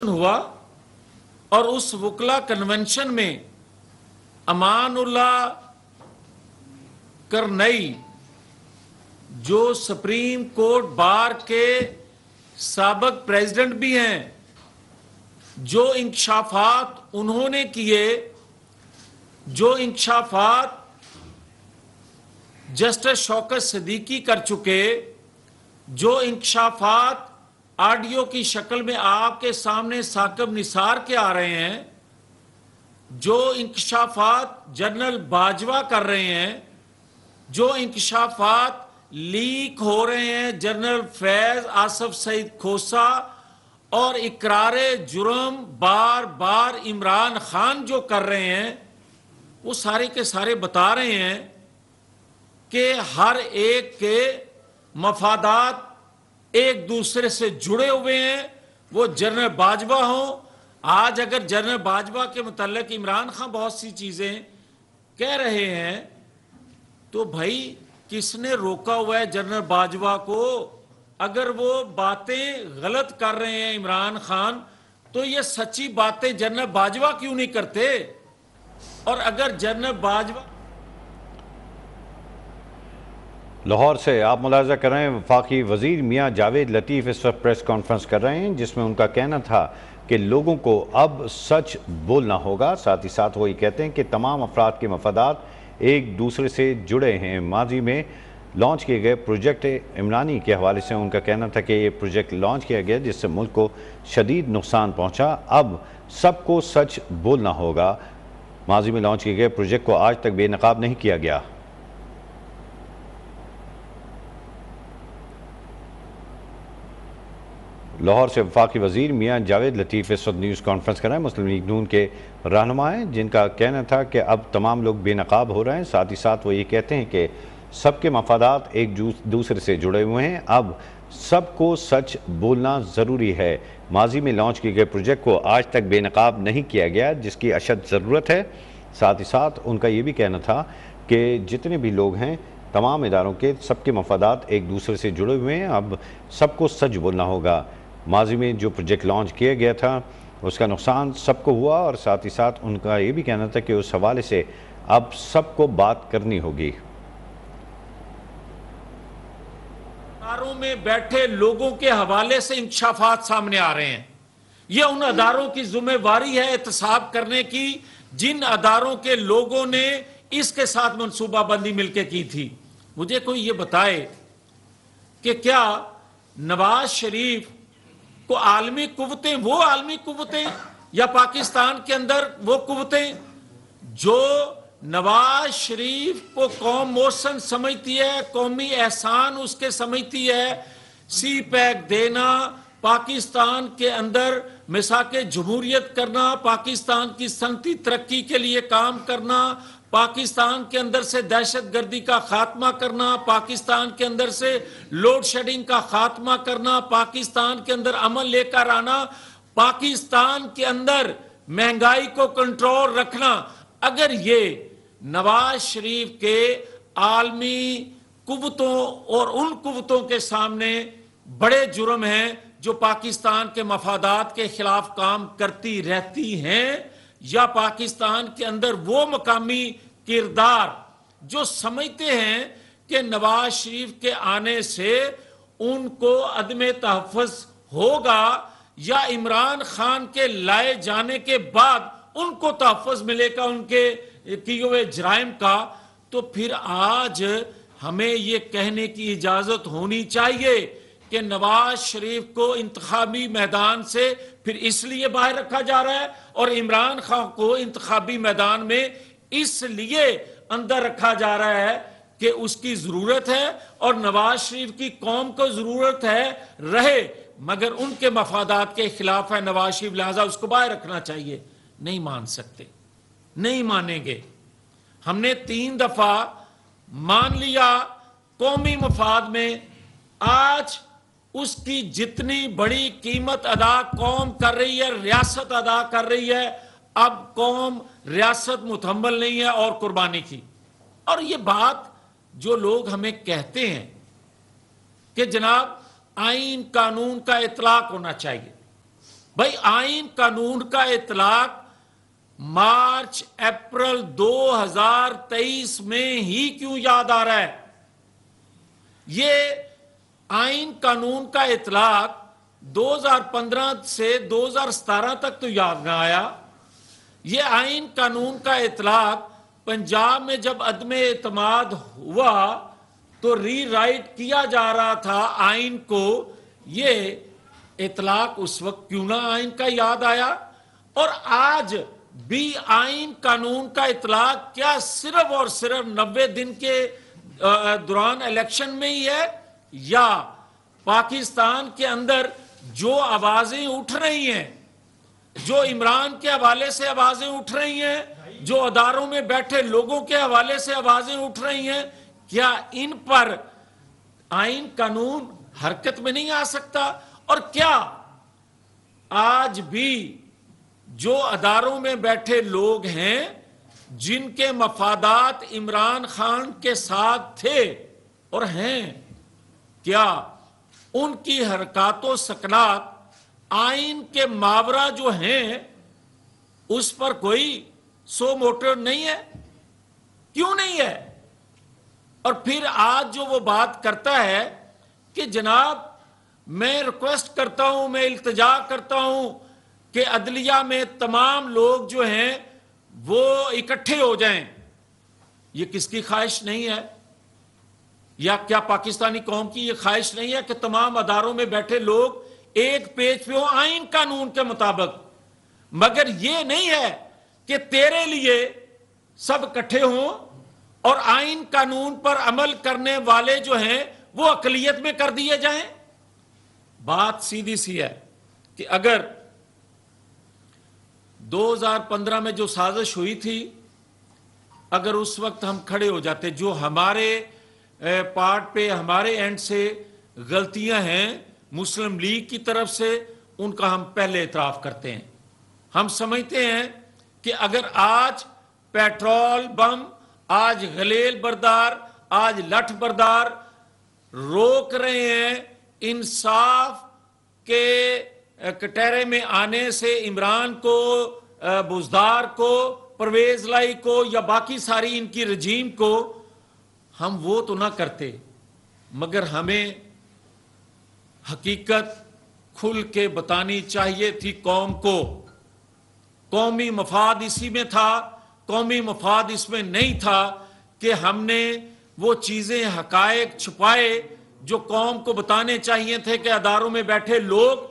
हुआ और उस वकला कन्वेंशन में अमानुल्लाह करनई जो सुप्रीम कोर्ट बार के साबिक प्रेसिडेंट भी हैं, जो इंकशाफात उन्होंने किए, जो इंकशाफात जस्टिस शौकत सिद्दीकी कर चुके, जो इंकशाफात ऑडियो की शक्ल में आपके सामने साकिब निसार के आ रहे हैं, जो इंकशाफात जनरल बाजवा कर रहे हैं, जो इंकशाफात लीक हो रहे हैं जनरल फैज आसफ सईद खोसा और इकरारे जुर्म बार बार इमरान खान जो कर रहे हैं, वो सारे के सारे बता रहे हैं कि हर एक के मफादात एक दूसरे से जुड़े हुए हैं। वो जनरल बाजवा हो, आज अगर जनरल बाजवा के मुतल्लिक इमरान खान बहुत सी चीजें कह रहे हैं तो भाई किसने रोका हुआ है जनरल बाजवा को? अगर वो बातें गलत कर रहे हैं इमरान खान, तो ये सच्ची बातें जनरल बाजवा क्यों नहीं करते? और अगर जनरल बाजवा लाहौर से आप मुलाहजा कर रहे हैं, वफाकी वजीर मियां जावेद लतीफ़ इस वक्त प्रेस कॉन्फ्रेंस कर रहे हैं जिसमें उनका कहना था कि लोगों को अब सच बोलना होगा। साथ ही साथ वो ये कहते हैं कि तमाम अफराद के मफादात एक दूसरे से जुड़े हैं। माजी में लॉन्च किए गए प्रोजेक्ट इमरानी के हवाले से उनका कहना था कि ये प्रोजेक्ट लॉन्च किया गया जिससे मुल्क को शदीद नुकसान पहुँचा। अब सबको सच बोलना होगा। माजी में लॉन्च किए गए प्रोजेक्ट को आज तक बेनकाब नहीं किया गया। लाहौर से वफाकी वजीर मियां जावेद लतीफ़ इस वक्त न्यूज़ कॉन्फ्रेंस कर रहे हैं। मुस्लिम लीग नून के रहनुमा हैं जिनका कहना था कि अब तमाम लोग बेनकाब हो रहे हैं। साथ ही साथ वो ये कहते हैं कि सबके मफादात एक दूसरे से जुड़े हुए हैं, अब सबको सच बोलना ज़रूरी है। माजी में लॉन्च किए गए प्रोजेक्ट को आज तक बेनकाब नहीं किया गया जिसकी अशद ज़रूरत है। साथ ही साथ उनका ये भी कहना था कि जितने भी लोग हैं तमाम इदारों के सबके मफादात एक दूसरे से जुड़े हुए हैं, अब सबको सच बोलना होगा। माजी में जो प्रोजेक्ट लॉन्च किया गया था उसका नुकसान सबको हुआ और साथ ही साथ उनका ये भी कहना था कि उस हवाले से अब सबको बात करनी होगी। अदारों में बैठे लोगों के हवाले से इंकशाफात सामने आ रहे हैं। यह उन अदारों की जिम्मेवारी है एहतसाब करने की जिन अदारों के लोगों ने इसके साथ मनसूबाबंदी मिलकर की थी। मुझे कोई ये बताए कि क्या नवाज शरीफ को आलमी कुव्वतें, वो आलमी कुव्वतें या पाकिस्तान के अंदर वो कुव्वतें जो नवाज शरीफ को कौम मोहसन समझती है, कौमी एहसान उसके समझती है, सी पैक देना, पाकिस्तान के अंदर मिसाके जमहूरियत करना, पाकिस्तान की सनती तरक्की के लिए काम करना, पाकिस्तान के अंदर से दहशत गर्दी का खात्मा करना, पाकिस्तान के अंदर से लोड शेडिंग का खात्मा करना, पाकिस्तान के अंदर अमन लेकर आना, पाकिस्तान के अंदर महंगाई को कंट्रोल रखना, अगर ये नवाज शरीफ के आलमी कुव्वतों और उन कुव्वतों के सामने बड़े जुर्म हैं जो पाकिस्तान के मफादात के खिलाफ काम करती रहती हैं, या पाकिस्तान के अंदर वो मकामी किरदार जो समझते हैं कि नवाज शरीफ के आने से उनको अदम तहफ़्फ़ुज़ होगा या इमरान खान के लाए जाने के बाद उनको तहफ़्फ़ुज़ मिलेगा उनके किए हुए जराइम का, तो फिर आज हमें ये कहने की इजाज़त होनी चाहिए कि नवाज शरीफ को इंतखाबी मैदान से फिर इसलिए बाहर रखा जा रहा है और इमरान खान को इंतखाबी मैदान में इसलिए अंदर रखा जा रहा है कि उसकी जरूरत है और नवाज शरीफ की कौम को जरूरत है रहे, मगर उनके मफादात के खिलाफ है नवाज शरीफ, लिहाजा उसको बाहर रखना चाहिए। नहीं मान सकते, नहीं मानेंगे। हमने 3 दफा मान लिया कौमी मफाद में, आज उसकी जितनी बड़ी कीमत अदा कौम कर रही है, रियासत अदा कर रही है, अब कौम रियासत मुतहम्मल नहीं है और कुर्बानी की। और ये बात जो लोग हमें कहते हैं कि जनाब आइन कानून का इतलाक होना चाहिए, भाई आइन कानून का इतलाक मार्च अप्रैल 2023 में ही क्यों याद आ रहा है? ये आइन कानून का इतलाक 2015 से 2017 तक तो याद ना आया। ये आइन कानून का इतलाक पंजाब में जब अदमे एतमाद हुआ तो रीराइट किया जा रहा था आइन को, ये इतलाक उस वक्त क्यों ना आइन का याद आया? और आज भी आइन कानून का इतलाक क्या सिर्फ और सिर्फ 90 दिन के दौरान इलेक्शन में ही है, या पाकिस्तान के अंदर जो आवाजें उठ रही हैं, जो इमरान के हवाले से आवाजें उठ रही हैं, जो अदारों में बैठे लोगों के हवाले से आवाजें उठ रही हैं, क्या इन पर आइन कानून हरकत में नहीं आ सकता? और क्या आज भी जो अदारों में बैठे लोग हैं जिनके मफादात इमरान खान के साथ थे और हैं, क्या उनकी हरकातों सकनात आइन के मावरा जो हैं उस पर कोई सो मोटर नहीं है? क्यों नहीं है? और फिर आज जो वो बात करता है कि जनाब मैं रिक्वेस्ट करता हूं, मैं इल्तिजा करता हूं कि अदलिया में तमाम लोग जो हैं वो इकट्ठे हो जाएं। ये किसकी ख्वाहिश नहीं है? या क्या पाकिस्तानी कौम की ये ख्वाहिश नहीं है कि तमाम अदारों में बैठे लोग एक पेज पे हो आइन कानून के मुताबिक? मगर ये नहीं है कि तेरे लिए सब इकट्ठे हों और आइन कानून पर अमल करने वाले जो हैं वो अकलियत में कर दिए जाएं। बात सीधी सी है कि अगर 2015 में जो साजिश हुई थी, अगर उस वक्त हम खड़े हो जाते, जो हमारे पार्ट पे हमारे एंड से गलतियां हैं मुस्लिम लीग की तरफ से, उनका हम पहले इतराफ करते हैं। हम समझते हैं कि अगर आज पेट्रोल बम, आज गलेल बरदार, आज लठ बरदार रोक रहे हैं इंसाफ के कटहरे में आने से इमरान को, बुजदार को, परवेज लाई को या बाकी सारी इनकी रजीम को, हम वो तो ना करते, मगर हमें हकीकत खुल के बतानी चाहिए थी कौम को। कौमी मफाद इसी में था, कौमी मफाद इसमें नहीं था कि हमने वो चीजें हकायक छुपाए जो कौम को बताने चाहिए थे कि अदारों में बैठे लोग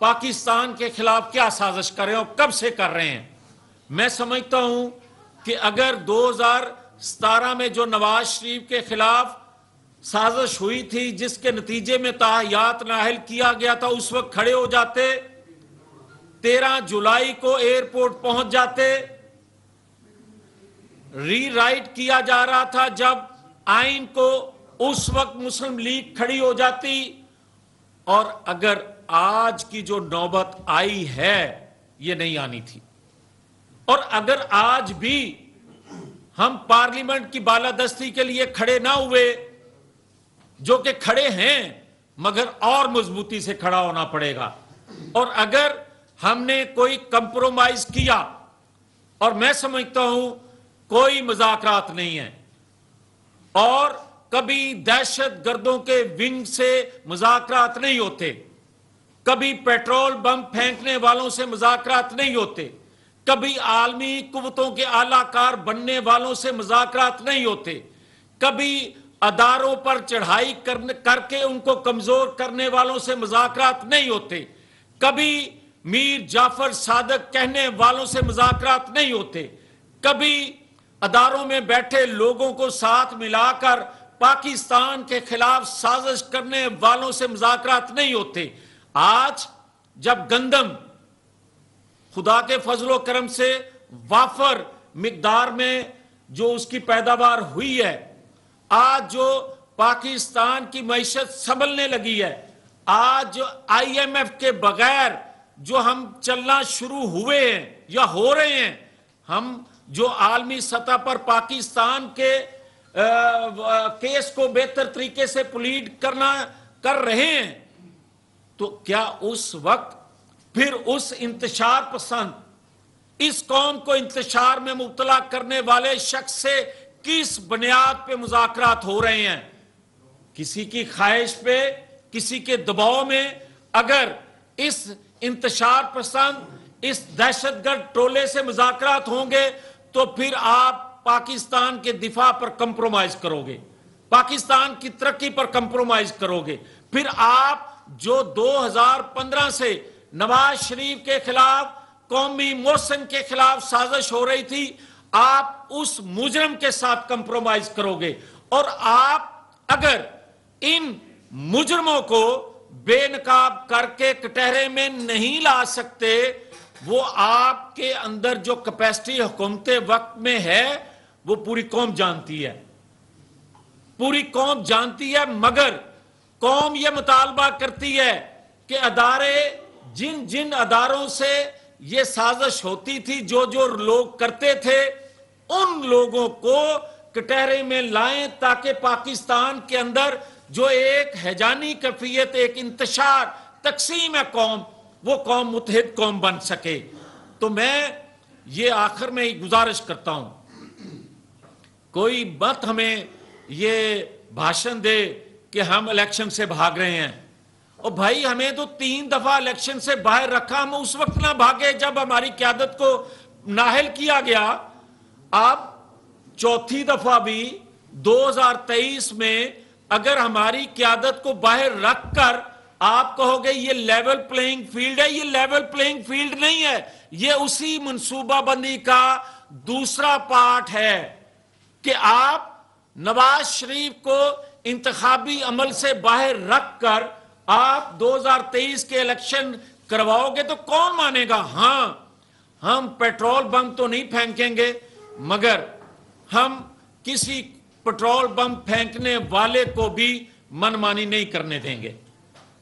पाकिस्तान के खिलाफ क्या साजिश कर रहे हैं और कब से कर रहे हैं। मैं समझता हूं कि अगर 2017 में जो नवाज शरीफ के खिलाफ साजिश हुई थी जिसके नतीजे में ताहयात नाहिल किया गया था, उस वक्त खड़े हो जाते, 13 जुलाई को एयरपोर्ट पहुंच जाते। रीराइट किया जा रहा था जब आइन को, उस वक्त मुस्लिम लीग खड़ी हो जाती। और अगर आज की जो नौबत आई है ये नहीं आनी थी, और अगर आज भी हम पार्लियामेंट की बालादस्ती के लिए खड़े ना हुए, जो कि खड़े हैं मगर और मजबूती से खड़ा होना पड़ेगा, और अगर हमने कोई कंप्रोमाइज किया, और मैं समझता हूं कोई मजाकरात नहीं है, और कभी दहशत गर्दों के विंग से मुज़ाकरात नहीं होते, कभी पेट्रोल बम फेंकने वालों से मुज़ाकरात नहीं होते, कभी आलमी कुव्वतों के आलाकार बनने वालों से मुज़ाकरात नहीं होते, कभी अदारों पर चढ़ाई करके उनको कमजोर करने वालों से मुज़ाकरात नहीं होते, कभी मीर जाफर सादक कहने वालों से मुज़ाकरात नहीं होते, कभी अदारों में बैठे लोगों को साथ मिलाकर पाकिस्तान के खिलाफ साजिश करने वालों से मुज़ाकरात नहीं होते। आज जब गंदम खुदा के फजलो करम से वाफर मिकदार में जो उसकी पैदावार हुई है, आज जो पाकिस्तान की मईशत संभलने लगी है, आज जो IMF के बगैर जो हम चलना शुरू हुए हैं या हो रहे हैं, हम जो आलमी सतह पर पाकिस्तान के केस को बेहतर तरीके से प्लीड कर रहे हैं, तो क्या उस वक्त پھر اس انتشار پسند اس قوم کو انتشار میں مبتلا کرنے والے شخص سے کس بنیاد پہ مذاکرات ہو رہے ہیں؟ کسی کی خواہش پہ، کسی کے دباؤ میں؟ اگر اس انتشار پسند، اس دہشت گرد ٹولے سے مذاکرات ہوں گے تو پھر آپ پاکستان کے دفاع پر کمپرومائز کرو گے، پاکستان کی ترقی پر کمپرومائز کرو گے۔ پھر آپ جو 2015 سے نواز شریف کے خلاف، قومی محسن کے خلاف سازش ہو رہی تھی، آپ اس مجرم کے ساتھ کمپرومائز کرو گے۔ اور آپ اگر ان مجرموں کو بے نقاب کر کے کٹہرے میں نہیں لا سکتے، وہ آپ کے اندر جو کیپیسٹی حکومت وقت میں ہے وہ پوری قوم جانتی ہے، پوری قوم جانتی ہے۔ مگر قوم یہ مطالبہ کرتی ہے کہ ادارے، جن جن اداروں سے یہ سازش ہوتی تھی، جو جو لوگ کرتے تھے، ان لوگوں کو کٹہرے میں لائیں تاکہ پاکستان کے اندر جو ایک ہیجانی کیفیت، ایک انتشار، تقسیم ہے قوم، وہ قوم متحد قوم بن سکے۔ تو میں یہ آخر میں گزارش کرتا ہوں، کوئی بات ہمیں یہ بھاشن دے کہ ہم الیکشن سے بھاگ رہے ہیں۔ اور بھائی ہمیں تو 3 دفعہ الیکشن سے باہر رکھا، ہم اس وقت نہ بھاگے جب ہماری قیادت کو نااہل کیا گیا۔ آپ چوتھی دفعہ بھی 2023 میں اگر ہماری قیادت کو باہر رکھ کر آپ کہو گے یہ لیول پلینگ فیلڈ ہے، یہ لیول پلینگ فیلڈ نہیں ہے، یہ اسی منصوبہ بندی کا دوسرا پارٹ ہے کہ آپ نواز شریف کو انتخابی عمل سے باہر رکھ کر آپ 2023 کے الیکشن کرواؤ گے تو کون مانے گا؟ ہاں، ہم پیٹرول بم تو نہیں پھینکیں گے، مگر ہم کسی پیٹرول بم پھینکنے والے کو بھی منمانی نہیں کرنے دیں گے،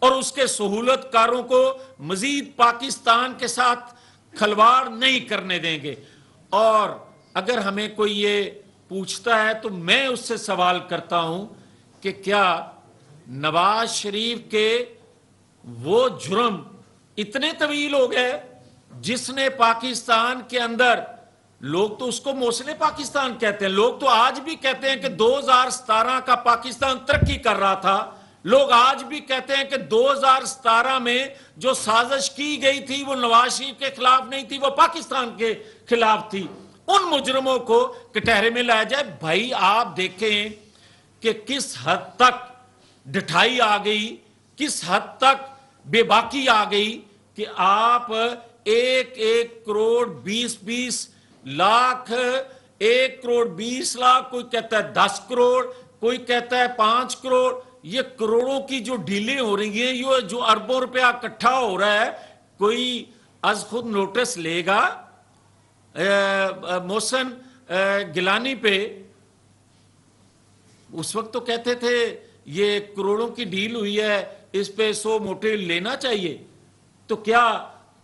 اور اس کے سہولت کاروں کو مزید پاکستان کے ساتھ کھلواڑ نہیں کرنے دیں گے۔ اور اگر ہمیں کوئی یہ پوچھتا ہے تو میں اس سے سوال کرتا ہوں کہ کیا نواز شریف کے وہ جرم اتنے طویل ہو گئے جس نے پاکستان کے اندر، لوگ تو اس کو محسن پاکستان کہتے ہیں، لوگ تو آج بھی کہتے ہیں کہ 2017 کا پاکستان ترقی کر رہا تھا، لوگ آج بھی کہتے ہیں کہ 2017 میں جو سازش کی گئی تھی وہ نواز شریف کے خلاف نہیں تھی، وہ پاکستان کے خلاف تھی۔ ان مجرموں کو کٹہرے میں لایا جائے۔ بھائی آپ دیکھیں کہ کس حد تک ڈٹھائی آ گئی، کس حد تک بے باکی آ گئی کہ آپ 1 کروڑ 20 لاکھ، 1 کروڑ 20 لاکھ، کوئی کہتا ہے 10 کروڑ، کوئی کہتا ہے 5 کروڑ، یہ کروڑوں کی جو ڈیلیں ہو رہی ہیں، یہ جو اربوں روپیہ اکٹھا ہو رہا ہے، کوئی از خود نوٹس لے گا محسن گیلانی پہ؟ اس وقت تو کہتے تھے یہ کروڑوں کی ڈیل ہوئی ہے، اس پہ 100 موٹے لینا چاہیے۔ تو کیا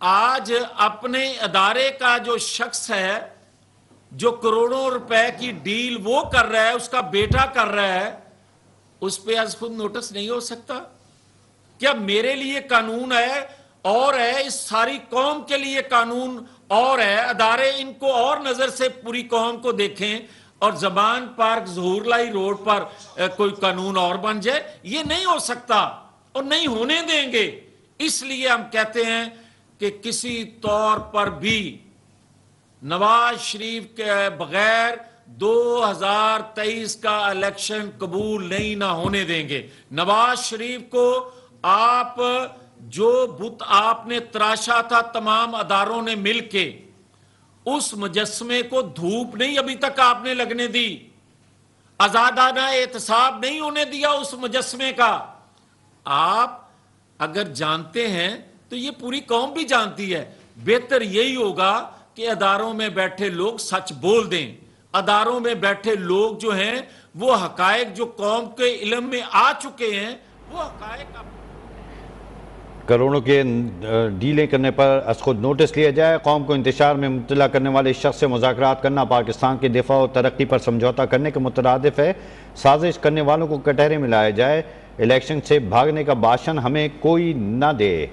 آج اپنے ادارے کا جو شخص ہے، جو کروڑوں روپے کی ڈیل وہ کر رہا ہے، اس کا بیٹا کر رہا ہے، اس پہ از خود نوٹس نہیں ہو سکتا؟ کیا میرے لیے قانون ہے اور ہے، اس ساری قوم کے لیے قانون اور ہے، ادارے ان کو اور نظر سے پوری قوم کو دیکھیں، اور زبان پارک ظہور لائی روڈ پر کوئی قانون اور بن جائے؟ یہ نہیں ہو سکتا اور نہیں ہونے دیں گے۔ اس لیے ہم کہتے ہیں کہ کسی طور پر بھی نواز شریف کے بغیر 2023 کا الیکشن قبول نہیں نہ ہونے دیں گے۔ نواز شریف کو آپ جو بت آپ نے تراشا تھا تمام اداروں نے مل کے، اس مجسمے کو دھوپ نہیں ابھی تک آپ نے لگنے دی، آزادانہ احتساب نہیں ہونے دیا اس مجسمے کا۔ آپ اگر جانتے ہیں تو یہ پوری قوم بھی جانتی ہے، بہتر یہی ہوگا کہ اداروں میں بیٹھے لوگ سچ بول دیں، اداروں میں بیٹھے لوگ جو ہیں وہ حقائق جو قوم کے علم میں آ چکے ہیں وہ حقائق کروڑوں کے ڈیلیں کرنے پر از خود نوٹس لیا جائے، قوم کو انتشار میں مبتلا کرنے والے شخص سے مذاکرات کرنا پاکستان کے دفاع و ترقی پر سمجھوتا کرنے کے مترادف ہے، سازش کرنے والوں کو کٹہرے میں لایا جائے، الیکشن سے بھاگنے کا بھاشن ہمیں کوئی نہ دے۔